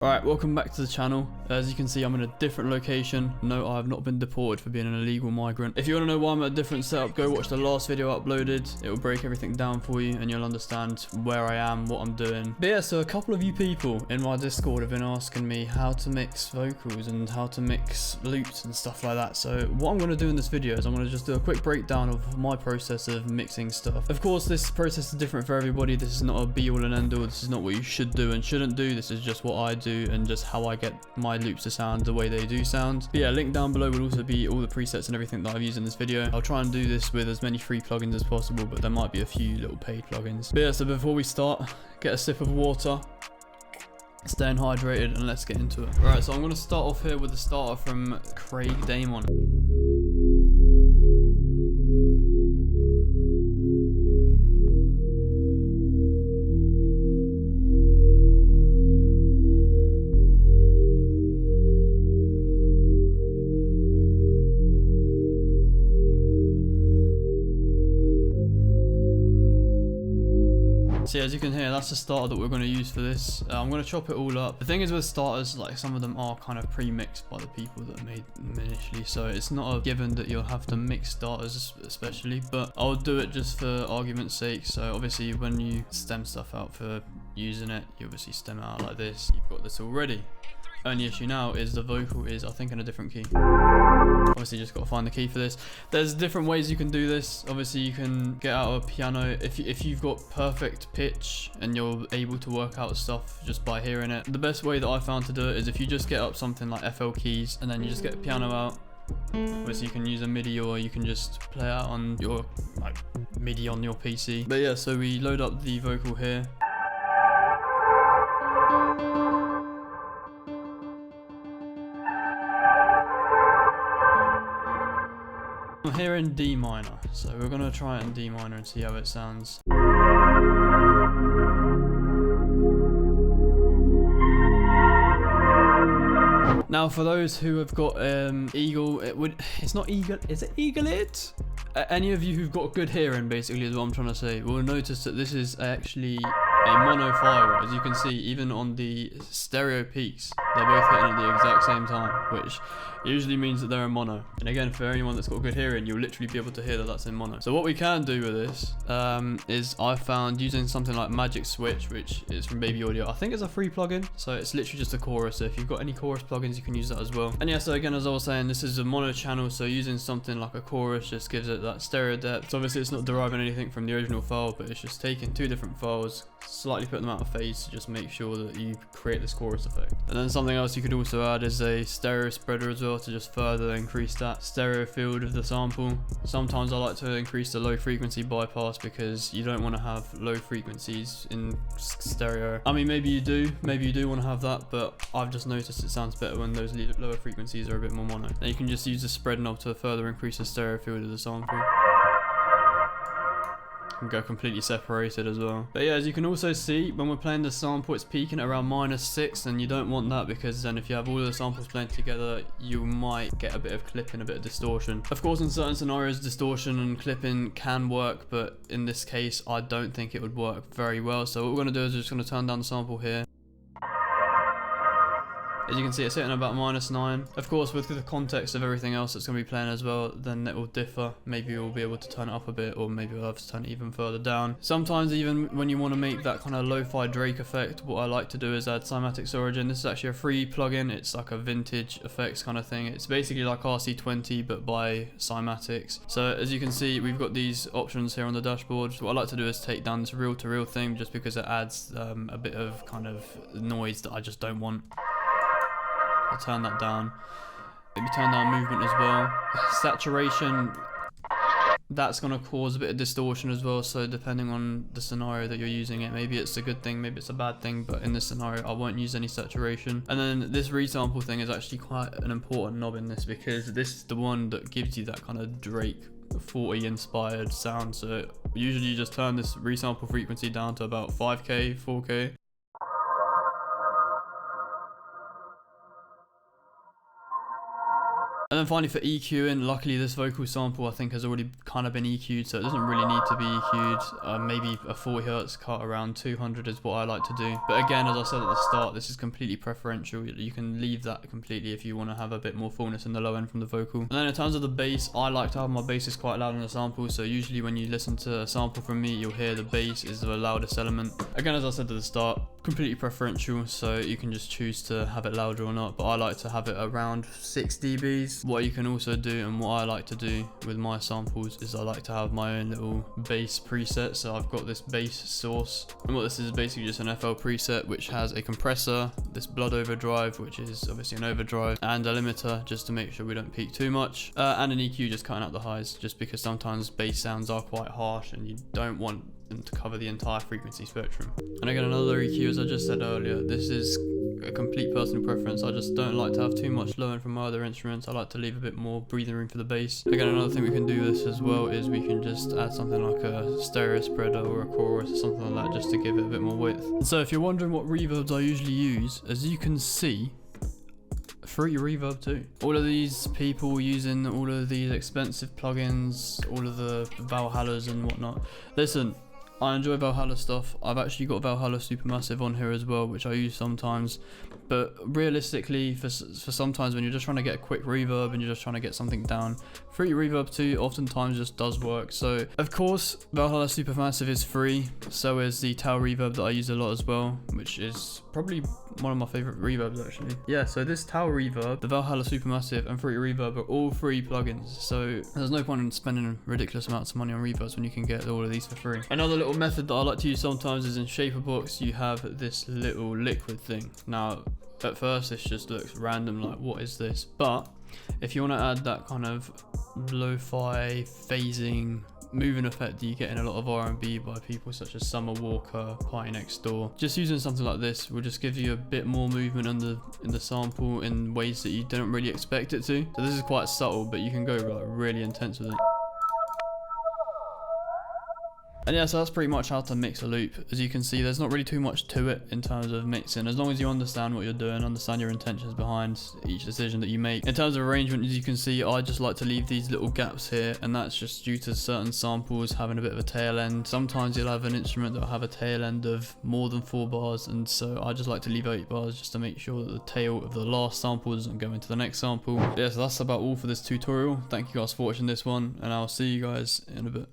Alright, welcome back to the channel. As you can see, I'm in a different location. No, I have not been deported for being an illegal migrant. If you want to know why I'm at a different setup, go watch the last video I uploaded. It will break everything down for you and you'll understand where I am, what I'm doing. But yeah, so a couple of you people in my Discord have been asking me how to mix vocals and how to mix loops and stuff like that. So what I'm going to do in this video is I'm going to just do a quick breakdown of my process of mixing stuff. Of course, this process is different for everybody. This is not a be all and end all. This is not what you should do and shouldn't do. This is just what I do and just how I get my loops to sound the way they do sound. But yeah, link down below will also be all the presets and everything that I've used in this video. I'll try and do this with as many free plugins as possible, but there might be a few little paid plugins. But yeah, so before we start, get a sip of water, staying hydrated, and let's get into it. Alright, so I'm going to start off here with the starter from Craig Damon. So yeah, as you can hear, that's the starter that we're going to use for this. I'm going to chop it all up. The thing is with starters, like some of them are kind of pre-mixed by the people that made them initially, so it's not a given that you'll have to mix starters especially, but I'll do it just for argument's sake. So obviously when you stem stuff out for using it, you obviously stem it out like this. You've got this already. Only issue now is the vocal is, I think, in a different key. Obviously just got to find the key for this. There's different ways you can do this. Obviously you can get out a piano if you've got perfect pitch and you're able to work out stuff just by hearing it. The best way that I found to do it is if you just get up something like FL keys and then you just get a piano out. Obviously you can use a MIDI or you can just play out on your MIDI on your PC. But yeah, so we load up the vocal here. I'm here in D minor, so we're going to try it in D minor and see how it sounds. Now for those who have got eagle, it's not eagle, is it eagle-it? Any of you who've got good hearing basically is what I'm trying to say, will notice that this is actually a mono file. As you can see, even on the stereo peaks, they're both hitting at the exact same time, which usually means that they're in mono. And again, for anyone that's got good hearing, you'll literally be able to hear that that's in mono. So what we can do with this is I found using something like Magic Switch, which is from Baby Audio. I think it's a free plugin, so it's literally just a chorus. So if you've got any chorus plugins, you can use that as well. And yeah, so again, as I was saying, this is a mono channel, so using something like a chorus just gives it that stereo depth. So obviously it's not deriving anything from the original file, but it's just taking two different files, slightly putting them out of phase to just make sure that you create this chorus effect. And then something else you could also add is a stereo spreader as well to just further increase that stereo field of the sample. Sometimes I like to increase the low frequency bypass because you don't want to have low frequencies in stereo. I mean, maybe you do want to have that, but I've just noticed it sounds better when those lower frequencies are a bit more mono. Then you can just use the spread knob to further increase the stereo field of the sample. And go completely separated as well. But yeah, as you can also see, when we're playing the sample, it's peaking at around -6, and you don't want that because then if you have all of the samples playing together, you might get a bit of clipping, a bit of distortion. Of course, in certain scenarios, distortion and clipping can work, but in this case, I don't think it would work very well. So what we're going to do is we're just going to turn down the sample here. As you can see, it's hitting about -9. Of course, with the context of everything else that's going to be playing as well, then it will differ. Maybe we'll be able to turn it up a bit, or maybe we'll have to turn it even further down. Sometimes even when you want to make that kind of lo-fi Drake effect, what I like to do is add Cymatics Origin. This is actually a free plugin. It's like a vintage effects kind of thing. It's basically like RC20, but by Cymatics. So as you can see, we've got these options here on the dashboard. What I like to do is take down this reel-to-reel thing, just because it adds a bit of kind of noise that I just don't want. I'll turn that down. Maybe turn down movement as well. Saturation, that's going to cause a bit of distortion as well, so depending on the scenario that you're using it, maybe it's a good thing, maybe it's a bad thing, but in this scenario I won't use any saturation. And then this resample thing is actually quite an important knob in this, because this is the one that gives you that kind of Drake 40 inspired sound. So usually you just turn this resample frequency down to about 5k, 4k. And then finally for EQing, luckily this vocal sample I think has already kind of been EQ'd, so it doesn't really need to be EQ'd. Maybe a 40 Hz cut around 200 is what I like to do. But again, as I said at the start, this is completely preferential. You can leave that completely if you want to have a bit more fullness in the low end from the vocal. And then in terms of the bass, I like to have my basses quite loud on the sample, so usually when you listen to a sample from me, you'll hear the bass is the loudest element. Again, as I said at the start, completely preferential, so you can just choose to have it louder or not, but I like to have it around 6 dBs. What you can also do, and what I like to do with my samples, is I like to have my own little bass preset. So I've got this bass source, and what this is basically just an FL preset which has a compressor, this blood overdrive which is obviously an overdrive, and a limiter just to make sure we don't peak too much, and an EQ just cutting out the highs, just because sometimes bass sounds are quite harsh and you don't want them to cover the entire frequency spectrum. And again, another EQ, as I just said earlier, this is a complete personal preference. I just don't like to have too much low end from my other instruments. I like to leave a bit more breathing room for the bass. Again, another thing we can do this as well is we can just add something like a stereo spreader or a chorus or something like that, just to give it a bit more width. So if you're wondering what reverbs I usually use, as you can see, Fruity Reverb too. All of these people using all of these expensive plugins, all of the Valhallas and whatnot. Listen, I enjoy Valhalla stuff. I've actually got Valhalla Supermassive on here as well, which I use sometimes. But realistically, for sometimes when you're just trying to get a quick reverb and you're just trying to get something down, Fruity Reverb 2 oftentimes just does work. So, of course, Valhalla Supermassive is free. So is the Tau Reverb that I use a lot as well, which is probably one of my favorite reverbs actually. Yeah, so this Tau Reverb, the Valhalla Supermassive, and Fruity Reverb are all free plugins. So there's no point in spending ridiculous amounts of money on reverbs when you can get all of these for free. Another little method that I like to use sometimes is in Shaperbox, you have this little liquid thing. Now, at first this just looks random, like what is this? But if you want to add that kind of lo-fi phasing moving effect that you get in a lot of R&B by people such as Summer Walker, Party Next Door, just using something like this will just give you a bit more movement in the sample in ways that you don't really expect it to. So this is quite subtle, but you can go like really intense with it. And yeah, so that's pretty much how to mix a loop. As you can see, there's not really too much to it in terms of mixing, as long as you understand what you're doing, understand your intentions behind each decision that you make. In terms of arrangement, as you can see, I just like to leave these little gaps here, and that's just due to certain samples having a bit of a tail end. Sometimes you'll have an instrument that will have a tail end of more than 4 bars, and so I just like to leave 8 bars just to make sure that the tail of the last sample doesn't go into the next sample. But yeah, so that's about all for this tutorial. Thank you guys for watching this one, and I'll see you guys in a bit.